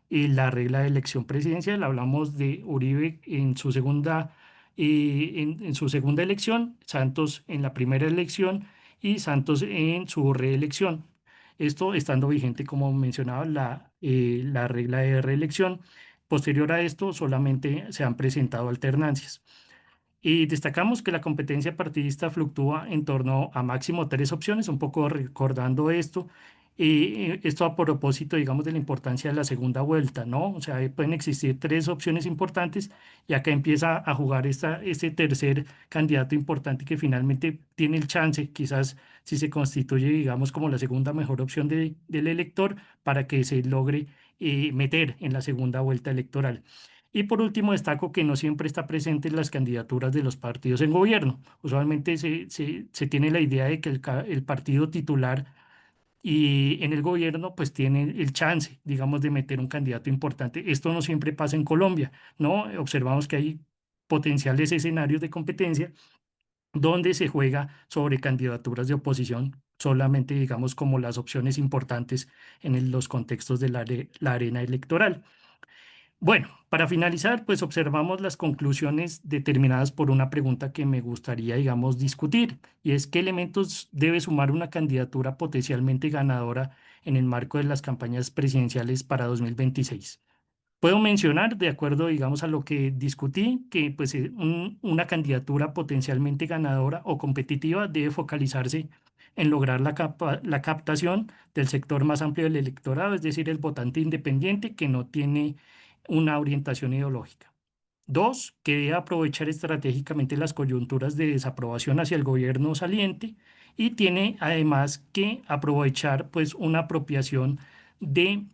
la regla de elección presidencial. Hablamos de Uribe en su segunda elección, Santos en la primera elección y Santos en su reelección. Esto estando vigente, como mencionaba, la regla de reelección. Posterior a esto, solamente se han presentado alternancias. Y destacamos que la competencia partidista fluctúa en torno a máximo tres opciones, un poco recordando esto, y esto a propósito, digamos, de la importancia de la segunda vuelta, ¿no? O sea, ahí pueden existir tres opciones importantes y acá empieza a jugar este tercer candidato importante que finalmente tiene el chance, quizás si se constituye, digamos, como la segunda mejor opción del elector para que se logre meter en la segunda vuelta electoral. Y por último, destaco que no siempre está presente en las candidaturas de los partidos en gobierno. Usualmente se tiene la idea de que el partido titular y en el gobierno pues tiene el chance, digamos, de meter un candidato importante. Esto no siempre pasa en Colombia, ¿no? Observamos que hay potenciales escenarios de competencia donde se juega sobre candidaturas de oposición solamente, digamos, como las opciones importantes en los contextos de la arena electoral. Bueno, para finalizar, pues observamos las conclusiones determinadas por una pregunta que me gustaría, digamos, discutir, y es qué elementos debe sumar una candidatura potencialmente ganadora en el marco de las campañas presidenciales para 2026. Puedo mencionar, de acuerdo, digamos, a lo que discutí, que pues una candidatura potencialmente ganadora o competitiva debe focalizarse en lograr la captación del sector más amplio del electorado, es decir, el votante independiente que no tiene una orientación ideológica. Dos, que debe aprovechar estratégicamente las coyunturas de desaprobación hacia el gobierno saliente y tiene además que aprovechar pues una apropiación de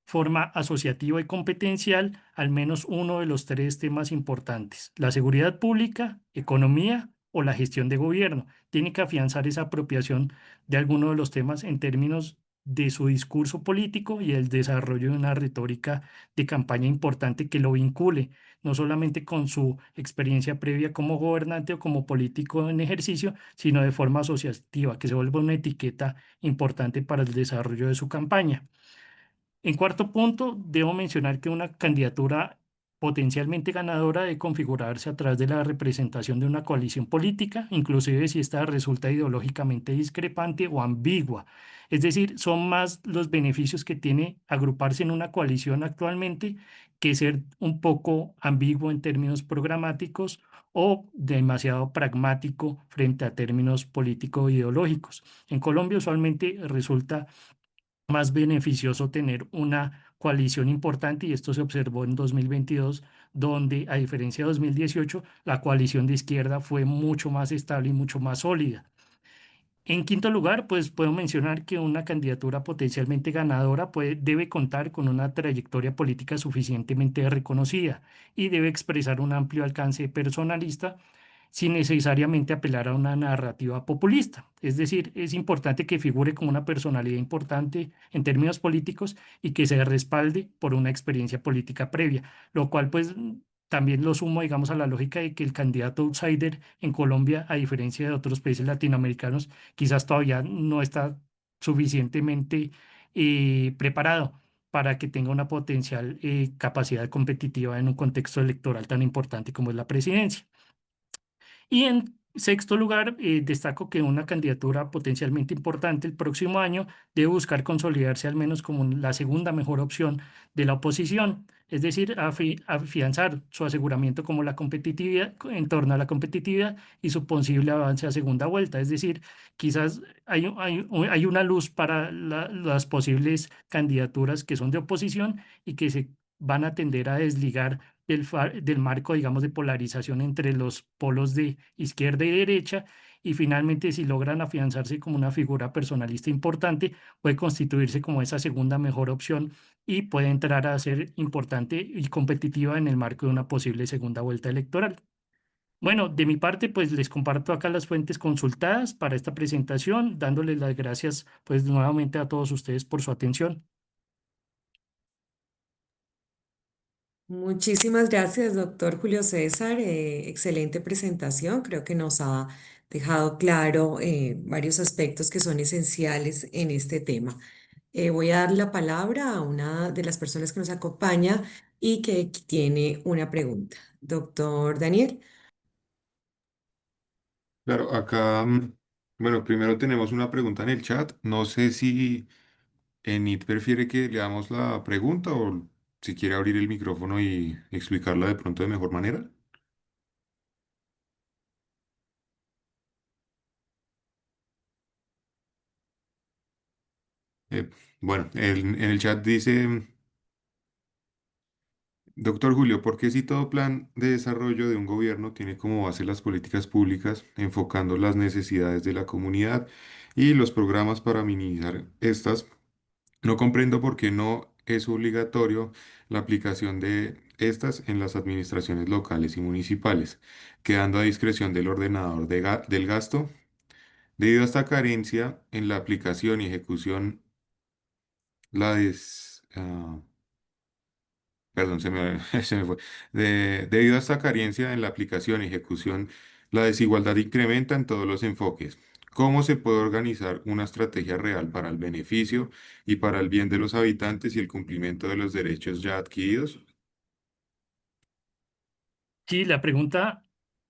forma asociativa y competencial al menos uno de los tres temas importantes: la seguridad pública, economía o la gestión de gobierno. Tiene que afianzar esa apropiación de alguno de los temas en términos de su discurso político y el desarrollo de una retórica de campaña importante que lo vincule no solamente con su experiencia previa como gobernante o como político en ejercicio, sino de forma asociativa, que se vuelva una etiqueta importante para el desarrollo de su campaña. En cuarto punto, debo mencionar que una candidatura potencialmente ganadora debe configurarse a través de la representación de una coalición política, inclusive si esta resulta ideológicamente discrepante o ambigua. Es decir, son más los beneficios que tiene agruparse en una coalición actualmente que ser un poco ambiguo en términos programáticos o demasiado pragmático frente a términos político-ideológicos. En Colombia usualmente resulta más beneficioso tener una coalición importante y esto se observó en 2022, donde a diferencia de 2018, la coalición de izquierda fue mucho más estable y mucho más sólida. En quinto lugar, pues puedo mencionar que una candidatura potencialmente ganadora debe contar con una trayectoria política suficientemente reconocida y debe expresar un amplio alcance personalista sin necesariamente apelar a una narrativa populista. Es decir, es importante que figure como una personalidad importante en términos políticos y que se respalde por una experiencia política previa, lo cual pues también lo sumo, digamos, a la lógica de que el candidato outsider en Colombia, a diferencia de otros países latinoamericanos, quizás todavía no está suficientemente preparado para que tenga una potencial capacidad competitiva en un contexto electoral tan importante como es la presidencia. Y en sexto lugar, destaco que una candidatura potencialmente importante el próximo año debe buscar consolidarse al menos como la segunda mejor opción de la oposición, es decir, afianzar su aseguramiento como la competitividad, en torno a la competitividad y su posible avance a segunda vuelta. Es decir, quizás hay una luz para las posibles candidaturas que son de oposición y que se van a tender a desligar del marco, digamos, de polarización entre los polos de izquierda y derecha, y finalmente si logran afianzarse como una figura personalista importante, puede constituirse como esa segunda mejor opción y puede entrar a ser importante y competitiva en el marco de una posible segunda vuelta electoral. Bueno, de mi parte, pues les comparto acá las fuentes consultadas para esta presentación, dándoles las gracias pues nuevamente a todos ustedes por su atención. Muchísimas gracias, doctor Julio César. Excelente presentación. Creo que nos ha dejado claro varios aspectos que son esenciales en este tema. Voy a dar la palabra a una de las personas que nos acompaña y que tiene una pregunta. Doctor Daniel. Claro, acá, bueno, primero tenemos una pregunta en el chat. No sé si Enid prefiere que le hagamos la pregunta o si quiere abrir el micrófono y explicarla de pronto de mejor manera. Eh, bueno, en el chat dice, doctor Julio, ¿por qué si todo plan de desarrollo de un gobierno tiene como base las políticas públicas, enfocando las necesidades de la comunidad y los programas para minimizar estas? No comprendo por qué no es obligatorio la aplicación de estas en las administraciones locales y municipales, quedando a discreción del ordenador del gasto. Debido a esta carencia en la aplicación y ejecución, la des- ah, perdón, se me fue. Debido a esta carencia en la aplicación y ejecución, la desigualdad incrementa en todos los enfoques. ¿Cómo se puede organizar una estrategia real para el beneficio y para el bien de los habitantes y el cumplimiento de los derechos ya adquiridos? Sí, la pregunta,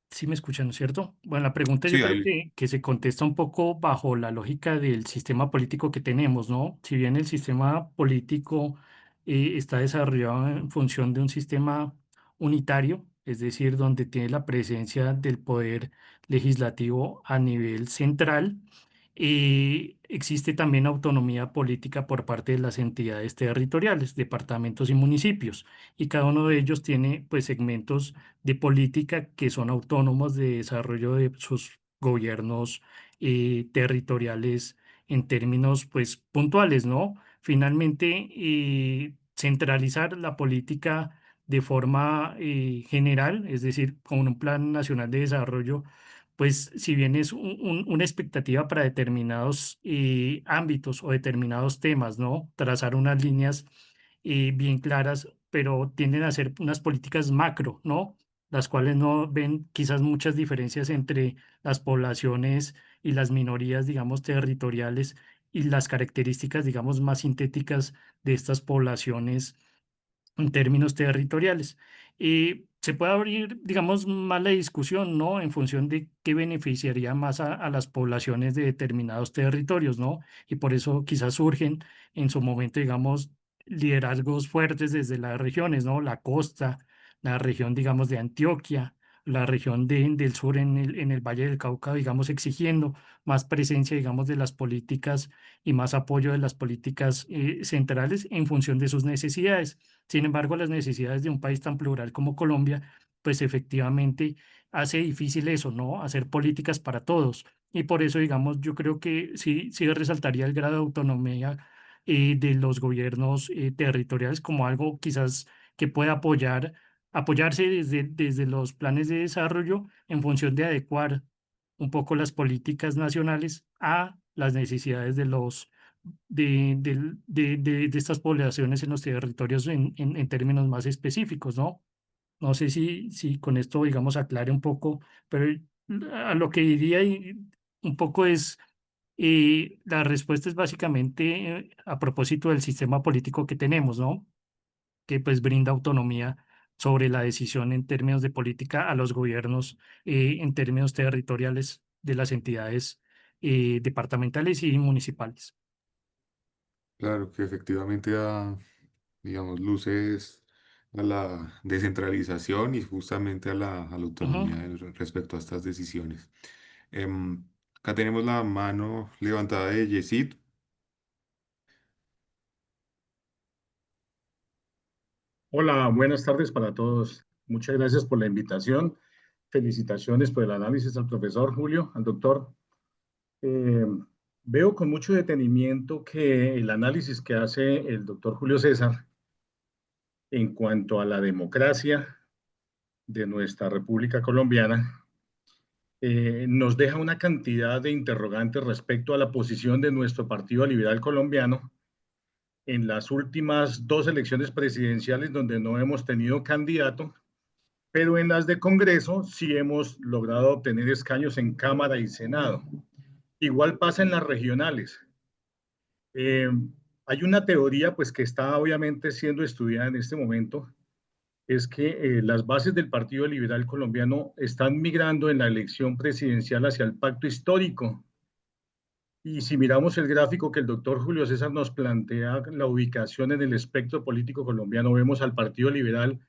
sí me escuchan, ¿no es cierto? Bueno, la pregunta yo Sí, creo ahí. que se contesta un poco bajo la lógica del sistema político que tenemos, ¿no? Si bien el sistema político está desarrollado en función de un sistema unitario, es decir, donde tiene la presencia del poder legislativo a nivel central, existe también autonomía política por parte de las entidades territoriales, departamentos y municipios, y cada uno de ellos tiene pues segmentos de política que son autónomos de desarrollo de sus gobiernos territoriales en términos pues puntuales, ¿no? Finalmente, centralizar la política de forma general, es decir, con un plan nacional de desarrollo, pues si bien es una expectativa para determinados ámbitos o determinados temas, ¿no? Trazar unas líneas bien claras, pero tienden a ser unas políticas macro, ¿no? Las cuales no ven quizás muchas diferencias entre las poblaciones y las minorías, digamos, territoriales y las características, digamos, más sintéticas de estas poblaciones en términos territoriales. Se puede abrir, digamos, más la discusión, ¿no? En función de qué beneficiaría más a las poblaciones de determinados territorios, ¿no? Y por eso quizás surgen en su momento, digamos, liderazgos fuertes desde las regiones, ¿no? La costa, la región, digamos, de Antioquia, la región del sur en el Valle del Cauca, digamos, exigiendo más presencia, digamos, de las políticas y más apoyo de las políticas centrales en función de sus necesidades. Sin embargo, las necesidades de un país tan plural como Colombia, pues efectivamente hace difícil eso, ¿no? Hacer políticas para todos. Y por eso, digamos, yo creo que sí resaltaría el grado de autonomía de los gobiernos territoriales como algo quizás que pueda apoyarse desde los planes de desarrollo en función de adecuar un poco las políticas nacionales a las necesidades de estas poblaciones en los territorios en términos más específicos, ¿no? No sé si con esto, digamos, aclare un poco, pero a lo que diría un poco es Y la respuesta es básicamente a propósito del sistema político que tenemos, ¿no? Que pues brinda autonomía sobre la decisión en términos de política a los gobiernos en términos territoriales de las entidades departamentales y municipales. Claro que efectivamente da, digamos, luces a la descentralización y justamente a la Ujú. autonomía respecto a estas decisiones. Em, Acá tenemos la mano levantada de Yesid. Hola, buenas tardes para todos. Muchas gracias por la invitación. Felicitaciones por el análisis al profesor Julio, al doctor. Eh, Veo con mucho detenimiento que el análisis que hace el doctor Julio César en cuanto a la democracia de nuestra República Colombiana nos deja una cantidad de interrogantes respecto a la posición de nuestro Partido Liberal Colombiano en las últimas dos elecciones presidenciales donde no hemos tenido candidato, pero en las de Congreso sí hemos logrado obtener escaños en Cámara y Senado. Igual pasa en las regionales. Eh, Hay una teoría pues que está obviamente siendo estudiada en este momento, es que las bases del Partido Liberal Colombiano están migrando en la elección presidencial hacia el pacto histórico. Y si miramos el gráfico que el doctor Julio César nos plantea, la ubicación en el espectro político colombiano, vemos al Partido Liberal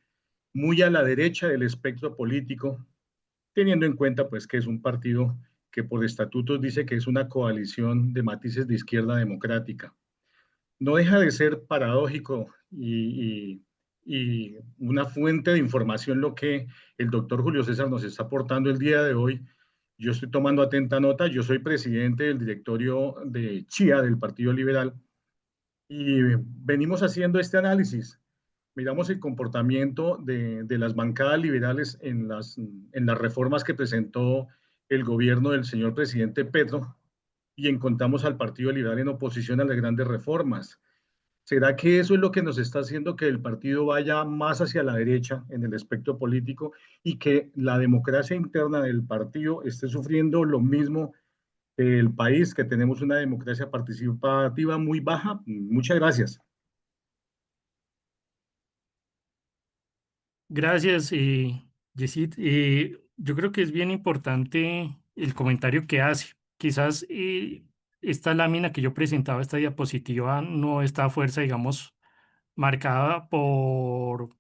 muy a la derecha del espectro político, teniendo en cuenta pues que es un partido que por estatutos dice que es una coalición de matices de izquierda democrática. No deja de ser paradójico y una fuente de información lo que el doctor Julio César nos está aportando el día de hoy. Yo estoy tomando atenta nota, yo soy presidente del directorio de Chía del Partido Liberal y venimos haciendo este análisis. Miramos el comportamiento de las bancadas liberales en las reformas que presentó el gobierno del señor presidente Petro y encontramos al Partido Liberal en oposición a las grandes reformas. ¿Será que eso es lo que nos está haciendo que el partido vaya más hacia la derecha en el espectro político y que la democracia interna del partido esté sufriendo lo mismo que el país, que tenemos una democracia participativa muy baja? Muchas gracias. Gracias, Yesid. Yo creo que es bien importante el comentario que hace. Quizás esta lámina que yo presentaba, esta diapositiva, no está a fuerza, digamos, marcada por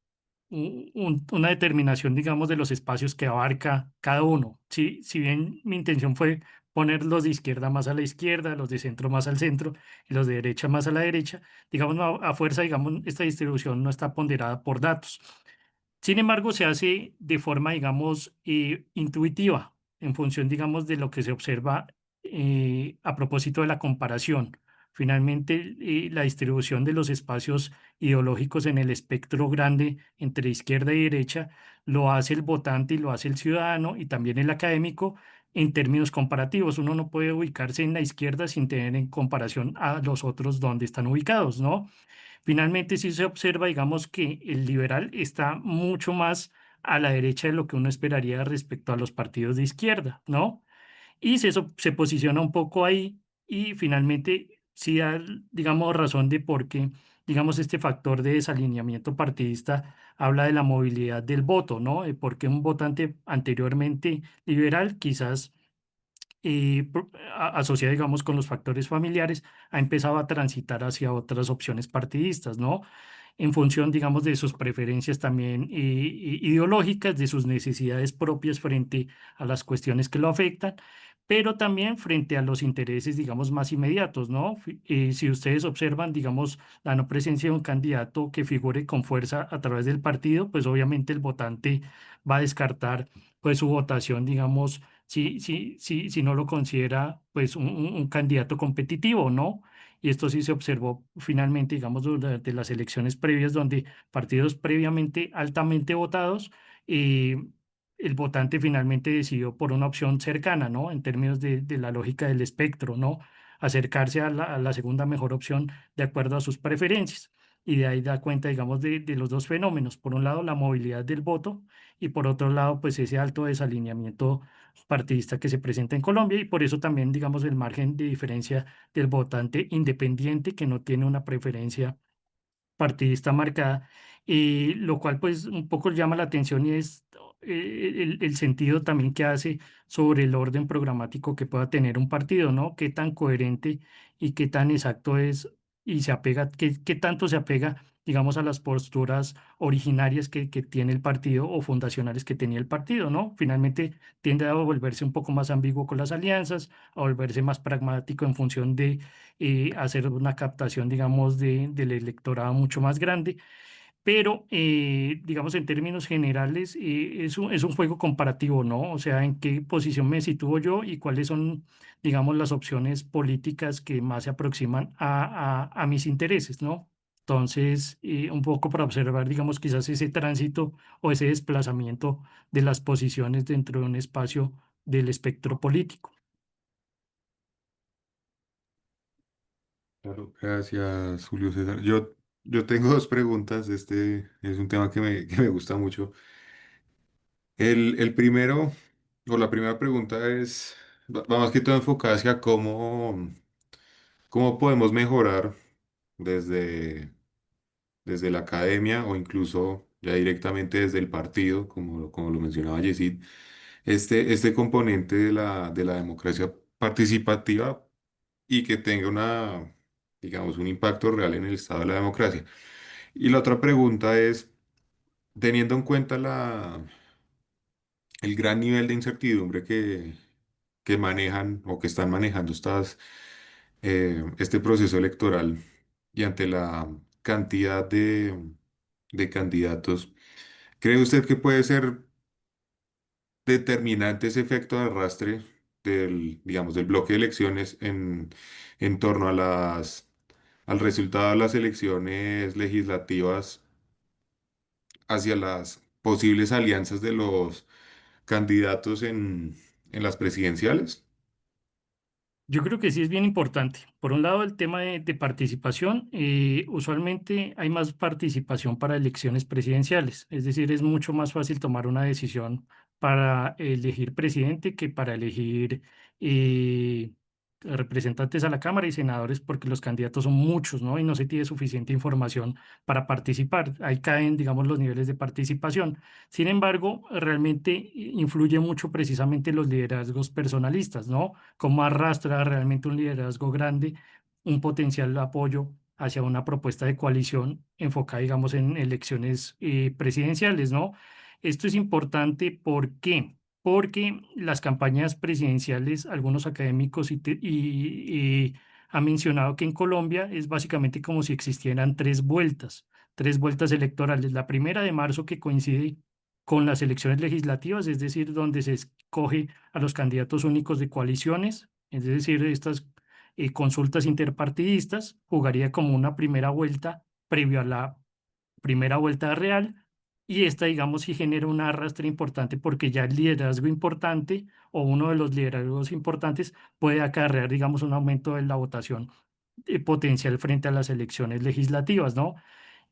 una determinación, digamos, de los espacios que abarca cada uno. Sí, si bien mi intención fue poner los de izquierda más a la izquierda, los de centro más al centro y los de derecha más a la derecha, digamos, no, a fuerza, digamos, esta distribución no está ponderada por datos. Sin embargo, se hace de forma, digamos, intuitiva, en función, digamos, de lo que se observa a propósito de la comparación. Finalmente, la distribución de los espacios ideológicos en el espectro grande entre izquierda y derecha lo hace el votante y lo hace el ciudadano y también el académico en términos comparativos. Uno no puede ubicarse en la izquierda sin tener en comparación a los otros donde están ubicados, ¿no? Finalmente, sí se observa, digamos, que el liberal está mucho más a la derecha de lo que uno esperaría respecto a los partidos de izquierda, ¿no? Y se posiciona un poco ahí y finalmente sí da, digamos, razón de por qué, digamos, este factor de desalineamiento partidista habla de la movilidad del voto, ¿no? De por qué un votante anteriormente liberal quizás asociada, digamos, con los factores familiares, ha empezado a transitar hacia otras opciones partidistas, ¿no? En función, digamos, de sus preferencias también ideológicas, de sus necesidades propias frente a las cuestiones que lo afectan, pero también frente a los intereses, digamos, más inmediatos, ¿no? Si ustedes observan, digamos, la no presencia de un candidato que figure con fuerza a través del partido, pues obviamente el votante va a descartar, pues, su votación, digamos, si no lo considera, pues, un candidato competitivo, ¿no? Y esto sí se observó finalmente, digamos, durante las elecciones previas, donde partidos previamente altamente votados, eh, el votante finalmente decidió por una opción cercana, ¿no? En términos de la lógica del espectro, ¿no? Acercarse a la segunda mejor opción de acuerdo a sus preferencias. Y de ahí da cuenta, digamos, de los dos fenómenos. Por un lado, la movilidad del voto y por otro lado, pues ese alto desalineamiento partidista que se presenta en Colombia y por eso también, digamos, el margen de diferencia del votante independiente que no tiene una preferencia partidista marcada, lo cual pues un poco llama la atención y es el sentido también que hace sobre el orden programático que pueda tener un partido, ¿no? Qué tan coherente y qué tan exacto es y se apega, qué tanto se apega, digamos, a las posturas originarias que tiene el partido o fundacionales que tenía el partido, ¿no? Finalmente tiende a volverse un poco más ambiguo con las alianzas, a volverse más pragmático en función de hacer una captación, digamos, del electorado mucho más grande. Pero, digamos, en términos generales, es un juego comparativo, ¿no? O sea, en qué posición me sitúo yo y cuáles son, digamos, las opciones políticas que más se aproximan a mis intereses, ¿no? Entonces, un poco para observar, digamos, quizás ese tránsito o ese desplazamiento de las posiciones dentro de un espacio del espectro político. Claro, gracias, Julio César. Yo tengo dos preguntas. Este es un tema que me gusta mucho. El primero, o la primera pregunta es, va más que todo enfocada hacia cómo podemos mejorar desde, desde la academia o incluso ya directamente desde el partido, como lo mencionaba Yesid, este componente de la democracia participativa y que tenga digamos, un impacto real en el estado de la democracia. Y la otra pregunta es, teniendo en cuenta el gran nivel de incertidumbre que manejan o que están manejando este proceso electoral y ante la cantidad de candidatos, ¿cree usted que puede ser determinante ese efecto de arrastre digamos, del bloque de elecciones en torno a al resultado de las elecciones legislativas hacia las posibles alianzas de los candidatos en las presidenciales? Yo creo que sí es bien importante. Por un lado, el tema de participación. Usualmente hay más participación para elecciones presidenciales, es decir, es mucho más fácil tomar una decisión para elegir presidente que para elegir eh, representantes a la Cámara y senadores, porque los candidatos son muchos, ¿no? Y no se tiene suficiente información para participar. Ahí caen, digamos, los niveles de participación. Sin embargo, realmente influye mucho precisamente los liderazgos personalistas, ¿no? Cómo arrastra realmente un liderazgo grande, un potencial apoyo hacia una propuesta de coalición enfocada, digamos, en elecciones presidenciales, ¿no? Esto es importante, ¿por qué? Porque las campañas presidenciales, algunos académicos han mencionado que en Colombia es básicamente como si existieran tres vueltas electorales. La primera de marzo que coincide con las elecciones legislativas, es decir, donde se escoge a los candidatos únicos de coaliciones, es decir, estas consultas interpartidistas, jugaría como una primera vuelta previo a la primera vuelta real, y esta, digamos, sí genera un arrastre importante porque ya el liderazgo importante o uno de los liderazgos importantes puede acarrear, digamos, un aumento de la votación potencial frente a las elecciones legislativas, ¿no?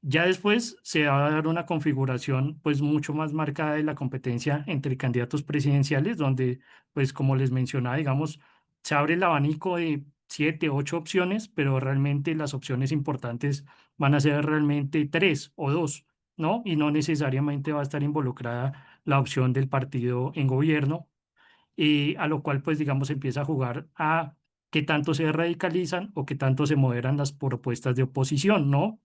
Ya después se va a dar una configuración pues mucho más marcada de la competencia entre candidatos presidenciales, donde pues como les mencionaba, digamos, se abre el abanico de 7, 8 opciones, pero realmente las opciones importantes van a ser realmente tres o dos, ¿no? Y no necesariamente va a estar involucrada la opción del partido en gobierno, y a lo cual pues digamos empieza a jugar a qué tanto se radicalizan o qué tanto se moderan las propuestas de oposición, ¿no?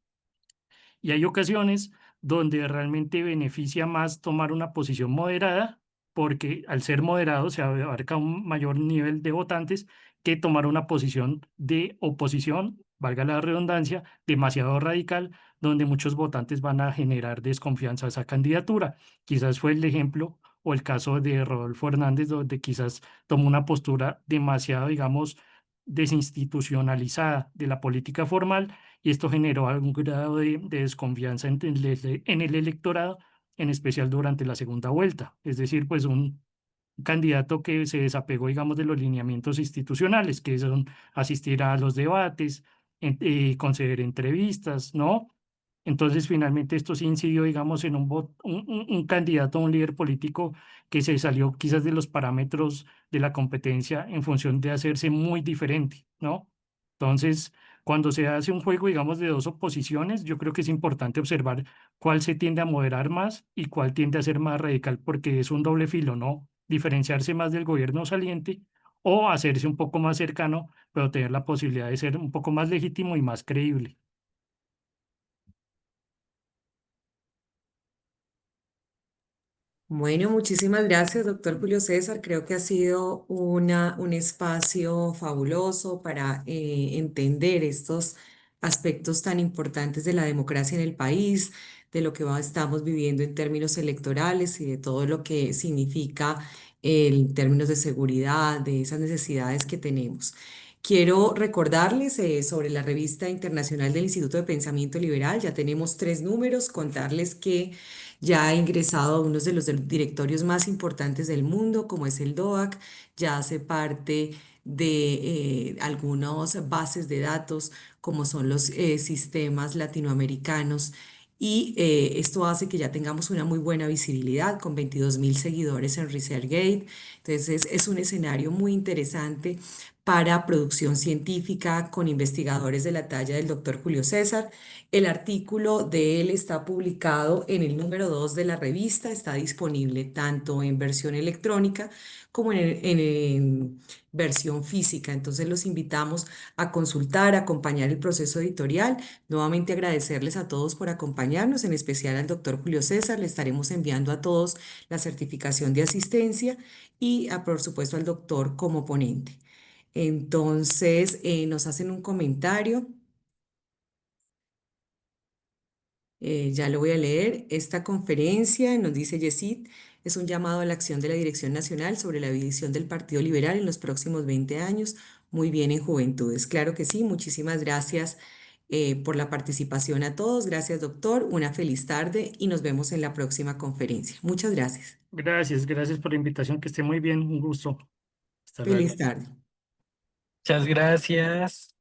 Y hay ocasiones donde realmente beneficia más tomar una posición moderada, porque al ser moderado se abarca un mayor nivel de votantes que tomar una posición de oposición, valga la redundancia, demasiado radical, donde muchos votantes van a generar desconfianza a esa candidatura. Quizás fue el ejemplo o el caso de Rodolfo Hernández, donde quizás tomó una postura demasiado, digamos, desinstitucionalizada de la política formal, y esto generó algún grado de desconfianza en el electorado, en especial durante la segunda vuelta. Es decir, pues un candidato que se desapegó, digamos, de los lineamientos institucionales, que son asistir a los debates, conceder entrevistas, ¿no? Entonces, finalmente, esto sí incidió, digamos, en un candidato a un líder político que se salió quizás de los parámetros de la competencia en función de hacerse muy diferente, ¿no? Entonces, cuando se hace un juego, digamos, de dos oposiciones, yo creo que es importante observar cuál se tiende a moderar más y cuál tiende a ser más radical, porque es un doble filo, ¿no? Diferenciarse más del gobierno saliente o hacerse un poco más cercano, pero tener la posibilidad de ser un poco más legítimo y más creíble. Bueno, muchísimas gracias, doctor Julio César. Creo que ha sido un espacio fabuloso para entender estos aspectos tan importantes de la democracia en el país, de lo que estamos viviendo en términos electorales y de todo lo que significa en términos de seguridad, de esas necesidades que tenemos. Quiero recordarles sobre la revista internacional del Instituto de Pensamiento Liberal. Ya tenemos 3 números, contarles que ya ha ingresado a uno de los directorios más importantes del mundo, como es el DOAC, ya hace parte de algunas bases de datos, como son los sistemas latinoamericanos. Y esto hace que ya tengamos una muy buena visibilidad con 22.000 seguidores en ResearchGate. Entonces es un escenario muy interesante para producción científica con investigadores de la talla del doctor Julio César. El artículo de él está publicado en el número 2 de la revista, está disponible tanto en versión electrónica como en versión física. Entonces los invitamos a consultar, a acompañar el proceso editorial. Nuevamente agradecerles a todos por acompañarnos, en especial al doctor Julio César. Le estaremos enviando a todos la certificación de asistencia y por supuesto al doctor como ponente. Entonces nos hacen un comentario. Ya lo voy a leer. Esta conferencia, nos dice Yesid, es un llamado a la acción de la Dirección Nacional sobre la visión del Partido Liberal en los próximos 20 años. Muy bien en Juventudes. Claro que sí. Muchísimas gracias por la participación a todos. Gracias, doctor. Una feliz tarde y nos vemos en la próxima conferencia. Muchas gracias. Gracias, gracias por la invitación, que esté muy bien, un gusto. Hasta luego. Feliz tarde. Muchas gracias.